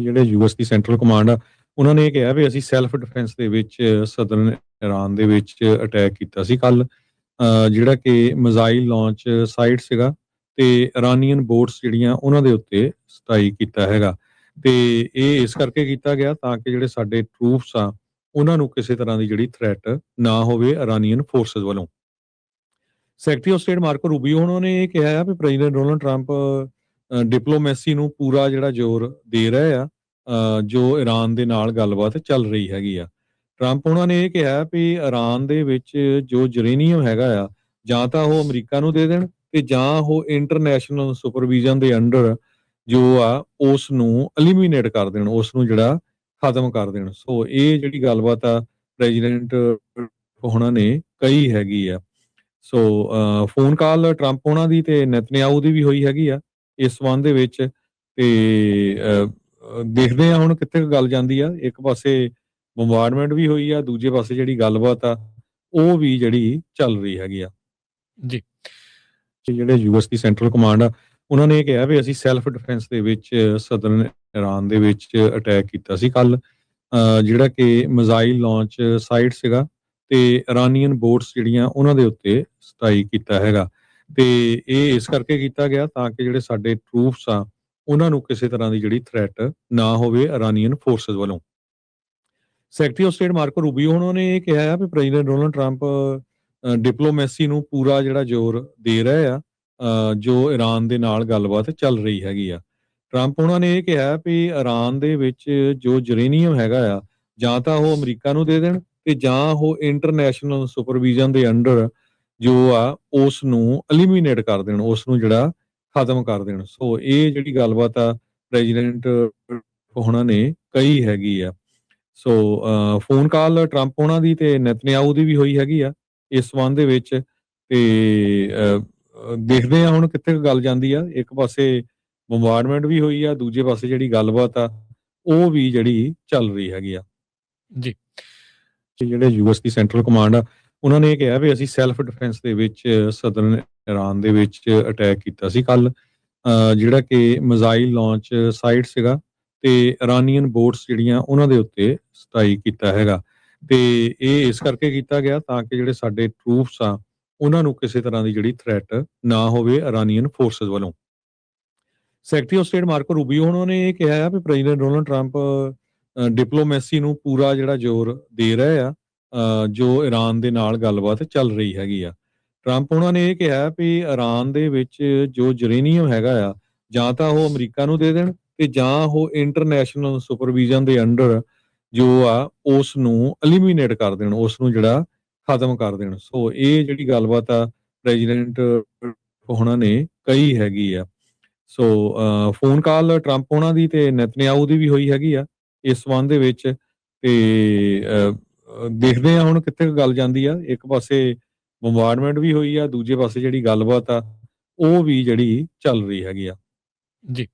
ਜਿਹੜੇ ਯੂਐਸ ਦੀ central command ਆ, ਉਹਨਾਂ ਨੇ ਇਹ ਕਿਹਾ ਵੀ ਅਸੀਂ ਸੈਲਫ ਡਿਫੈਂਸ ਦੇ ਵਿੱਚ ਸਦਰਨ ਇਰਾਨ ਦੇ ਵਿੱਚ ਅਟੈਕ ਕੀਤਾ ਸੀ ਕੱਲ, ਜਿਹੜਾ ਕਿ ਮਿਜ਼ਾਈਲ ਲਾਂਚ ਸਾਈਟ ਸੀਗਾ ਤੇ ਇਰਾਨੀਅਨ ਬੋਟਸ ਜਿਹੜੀਆਂ ਉਹਨਾਂ ਦੇ ਉੱਤੇ ਸਟ੍ਰਾਈਕ ਕੀਤਾ ਹੈਗਾ। ਤੇ ਇਹ ਇਸ ਕਰਕੇ ਕੀਤਾ ਗਿਆ ਤਾਂ ਕਿ ਜਿਹੜੇ ਸਾਡੇ ਟਰੂਪਸ ਆ ਉਹਨਾਂ ਨੂੰ ਕਿਸੇ ਤਰ੍ਹਾਂ ਦੀ ਜਿਹੜੀ ਥ੍ਰੈਟ ਨਾ ਹੋਵੇ ਇਰਾਨੀਅਨ ਫੋਰਸਸ ਵੱਲੋਂ। ਸੈਕਟਰੀ ਆਫ ਸਟੇਟ ਮਾਰਕੋ ਰੂਬੀਓ ਉਹਨਾਂ ਨੇ ਇਹ ਕਿਹਾ ਆ ਵੀ ਪ੍ਰੈਜ਼ੀਡੈਂਟ ਡੋਨਲਡ ਟਰੰਪ ਡਿਪਲੋਮੈਸੀ ਨੂੰ ਪੂਰਾ ਜਿਹੜਾ ਜ਼ੋਰ ਦੇ ਰਹੇ ਆ, ਜੋ ਇਰਾਨ ਦੇ ਨਾਲ ਗੱਲਬਾਤ ਚੱਲ ਰਹੀ ਹੈਗੀ ਆ। ਟਰੰਪ ਉਹਨਾਂ ਨੇ ਇਹ ਕਿਹਾ ਵੀ ਇਰਾਨ ਦੇ ਵਿੱਚ ਜੋ ਯੂਰੇਨੀਅਮ ਹੈਗਾ ਆ, ਜਾਂ ਤਾਂ ਉਹ ਅਮਰੀਕਾ ਨੂੰ ਦੇ ਦੇਣ ਤੇ ਜਾਂ ਉਹ ਇੰਟਰਨੈਸ਼ਨਲ ਸੁਪਰਵਿਜ਼ਨ ਦੇ ਅੰਡਰ ਜੋ ਆ ਉਸ ਨੂੰ ਐਲੀਮੀਨੇਟ ਕਰ ਦੇਣ, ਉਸ ਨੂੰ ਜਿਹੜਾ ਖਤਮ ਕਰ ਦੇਣ। ਸੋ ਇਹ ਜਿਹੜੀ ਗੱਲਬਾਤ ਆ ਪ੍ਰੈਜ਼ੀਡੈਂਟ ਉਹਨਾਂ ਨੇ ਕਹੀ ਹੈਗੀ ਆ। ਸੋ ਫੋਨ ਕਾਲ ਟਰੰਪ ਉਹਨਾਂ ਦੀ ਤੇ ਨੈਤਨਿਆਹੂ ਦੀ ਵੀ ਹੋਈ ਹੈਗੀ ਆ ਇਸ ਸੰਬੰਧ ਦੇ ਵਿੱਚ। ਤੇ ਦੇਖਦੇ ਆ ਹੁਣ ਕਿੱਥੇ ਕੁ ਗੱਲ ਜਾਂਦੀ ਆ। ਇੱਕ ਪਾਸੇ ਬੰਬਾਰਡਮੈਂਟ ਵੀ ਹੋਈ ਆ, ਦੂਜੇ ਪਾਸੇ ਜਿਹੜੀ ਗੱਲਬਾਤ ਆ ਉਹ ਵੀ ਜਿਹੜੀ ਚੱਲ ਰਹੀ ਹੈਗੀ ਆ। ਜੀ ਜਿਹੜੇ ਯੂਐਸ ਦੀ ਸੈਂਟਰਲ ਕਮਾਂਡ ਆ, ਉਹਨਾਂ ਨੇ ਇਹ ਕਿਹਾ ਵੀ ਅਸੀਂ ਸੈਲਫ ਡਿਫੈਂਸ ਦੇ ਵਿੱਚ ਸਦਰਨ ਇਰਾਨ ਦੇ ਵਿੱਚ ਅਟੈਕ ਕੀਤਾ ਸੀ ਕੱਲ, ਜਿਹੜਾ ਕਿ ਮਿਜ਼ਾਈਲ ਲਾਂਚ ਸਾਈਟ ਸੀਗਾ ਤੇ ਇਰਾਨੀਅਨ ਬੋਟਸ ਜਿਹੜੀਆਂ ਉਹਨਾਂ ਦੇ ਉੱਤੇ ਸਟ੍ਰਾਈਕ ਕੀਤਾ ਹੈਗਾ। ਤੇ ਇਹ ਇਸ ਕਰਕੇ ਕੀਤਾ ਗਿਆ ਤਾਂ ਕਿ ਜਿਹੜੇ ਸਾਡੇ ਟਰੂਪਸ ਆ ਉਹਨਾਂ ਨੂੰ ਕਿਸੇ ਤਰ੍ਹਾਂ ਦੀ ਜਿਹੜੀ ਥ੍ਰੈਟ ਨਾ ਹੋਵੇ ਇਰਾਨੀਅਨ ਫੋਰਸਸ ਵੱਲੋਂ। ਸੈਕਟਰੀ ਆਫ ਸਟੇਟ ਮਾਰਕੋ ਰੂਬੀਓ ਉਹਨਾਂ ਨੇ ਇਹ ਕਿਹਾ ਆ ਵੀ ਪ੍ਰੈਜ਼ੀਡੈਂਟ ਡੋਨਲਡ ਟਰੰਪ ਡਿਪਲੋਮੈਸੀ ਨੂੰ ਪੂਰਾ ਜਿਹੜਾ ਜ਼ੋਰ ਦੇ ਰਹੇ ਆ, ਜੋ ਇਰਾਨ ਦੇ ਨਾਲ ਗੱਲਬਾਤ ਚੱਲ ਰਹੀ ਹੈਗੀ ਆ। ਟਰੰਪ ਉਹਨਾਂ ਨੇ ਇਹ ਕਿਹਾ ਵੀ ਇਰਾਨ ਦੇ ਵਿੱਚ ਜੋ ਯੂਰੇਨੀਅਮ ਹੈਗਾ ਆ, ਜਾਂ ਤਾਂ ਉਹ ਅਮਰੀਕਾ ਨੂੰ ਦੇ ਦੇਣ ਤੇ ਜਾਂ ਉਹ ਇੰਟਰਨੈਸ਼ਨਲ ਸੁਪਰਵਿਜ਼ਨ ਦੇ ਅੰਡਰ ਜੋ ਆ ਉਸ ਨੂੰ ਐਲੀਮੀਨੇਟ ਕਰ ਦੇਣ, ਉਸ ਨੂੰ ਜਿਹੜਾ ਖਤਮ ਕਰ ਦੇਣ। ਸੋ ਇਹ ਜਿਹੜੀ ਗੱਲਬਾਤ ਆ ਪ੍ਰੈਜ਼ੀਡੈਂਟ ਉਹਨਾਂ ਨੇ ਕਹੀ ਹੈਗੀ ਆ। ਸੋ ਫੋਨ ਕਾਲ ਟਰੰਪ ਉਹਨਾਂ ਦੀ ਤੇ ਨੈਤਨਿਆਹੂ ਦੀ ਵੀ ਹੋਈ ਹੈਗੀ ਆ ਇਸ ਸੰਬੰਧ ਦੇ ਵਿੱਚ। ਤੇ ਦੇਖਦੇ ਆ ਹੁਣ ਕਿੱਥੇ ਕੁ ਗੱਲ ਜਾਂਦੀ ਆ। ਇੱਕ ਪਾਸੇ ਬੰਬਾਰਡਮੈਂਟ ਵੀ ਹੋਈ ਆ, ਦੂਜੇ ਪਾਸੇ ਜਿਹੜੀ ਗੱਲਬਾਤ ਆ ਉਹ ਵੀ ਜਿਹੜੀ ਚੱਲ ਰਹੀ ਹੈਗੀ ਆ। ਜੀ ਜਿਹੜੇ ਯੂਐਸ ਦੀ ਸੈਂਟਰਲ ਕਮਾਂਡ ਆ, ਉਹਨਾਂ ਨੇ ਇਹ ਕਿਹਾ ਵੀ ਅਸੀਂ ਸੈਲਫ ਡਿਫੈਂਸ ਦੇ ਵਿੱਚ ਸਦਰਨ ਇਰਾਨ ਦੇ ਵਿੱਚ ਅਟੈਕ ਕੀਤਾ ਸੀ ਕੱਲ, ਜਿਹੜਾ ਕਿ ਮਿਜ਼ਾਈਲ ਲਾਂਚ ਸਾਈਟ ਸੀਗਾ ਤੇ ਇਰਾਨੀਅਨ ਬੋਟਸ ਜਿਹੜੀਆਂ ਉਹਨਾਂ ਦੇ ਉੱਤੇ ਸਟ੍ਰਾਈਕ ਕੀਤਾ ਹੈਗਾ। ਤੇ ਇਹ ਇਸ ਕਰਕੇ ਕੀਤਾ ਗਿਆ ਤਾਂ ਕਿ ਜਿਹੜੇ ਸਾਡੇ ਟਰੂਪਸ ਆ ਉਹਨਾਂ ਨੂੰ ਕਿਸੇ ਤਰ੍ਹਾਂ ਦੀ ਜਿਹੜੀ ਥ੍ਰੈਟ ਨਾ ਹੋਵੇ ਇਰਾਨੀਅਨ ਫੋਰਸਸ ਵੱਲੋਂ। ਸੈਕਟਰੀ ਆਫ ਸਟੇਟ ਮਾਰਕੋ ਰੂਬੀਓ ਉਹਨਾਂ ਨੇ ਇਹ ਕਿਹਾ ਆ ਵੀ ਪ੍ਰੈਜ਼ੀਡੈਂਟ ਡੋਨਲਡ ਟਰੰਪ ਡਿਪਲੋਮੈਸੀ ਨੂੰ ਪੂਰਾ ਜਿਹੜਾ ਜ਼ੋਰ ਦੇ ਰਹੇ ਆ, ਜੋ ਇਰਾਨ ਦੇ ਨਾਲ ਗੱਲਬਾਤ ਚੱਲ ਰਹੀ ਹੈਗੀ ਆ। ਟਰੰਪ ਉਹਨਾਂ ਨੇ ਇਹ ਕਿਹਾ ਵੀ ਇਰਾਨ ਦੇ ਵਿੱਚ ਜੋ ਯੂਰੇਨੀਅਮ ਹੈਗਾ ਆ, ਜਾਂ ਤਾਂ ਉਹ ਅਮਰੀਕਾ ਨੂੰ ਦੇ ਦੇਣ ਤੇ ਜਾਂ ਉਹ ਇੰਟਰਨੈਸ਼ਨਲ ਸੁਪਰਵਿਜ਼ਨ ਦੇ ਅੰਡਰ ਜੋ ਆ ਉਸ ਨੂੰ ਐਲੀਮੀਨੇਟ ਕਰ ਦੇਣ, ਉਸ ਨੂੰ ਜਿਹੜਾ ਖਤਮ ਕਰ ਦੇਣ। ਸੋ ਇਹ ਜਿਹੜੀ ਗੱਲਬਾਤ ਆ ਪ੍ਰੈਜ਼ੀਡੈਂਟ ਉਹਨਾਂ ਨੇ ਕਹੀ ਹੈਗੀ ਆ। ਸੋ ਫੋਨ ਕਾਲ ਟਰੰਪ ਉਹਨਾਂ ਦੀ ਤੇ ਨੈਤਨਿਆਹੂ ਦੀ ਵੀ ਹੋਈ ਹੈਗੀ ਆ ਇਸ ਸੰਬੰਧ ਦੇ ਵਿੱਚ। ਤੇ ਦੇਖਦੇ ਆ ਹੁਣ ਕਿੱਥੇ ਕੁ ਗੱਲ ਜਾਂਦੀ ਆ। ਇੱਕ ਪਾਸੇ ਬੰਬਾਰਡਮੈਂਟ ਵੀ ਹੋਈ ਆ, ਦੂਜੇ ਪਾਸੇ ਜਿਹੜੀ ਗੱਲਬਾਤ ਆ ਉਹ ਵੀ ਜਿਹੜੀ ਚੱਲ ਰਹੀ ਹੈਗੀ ਆ। ਜੀ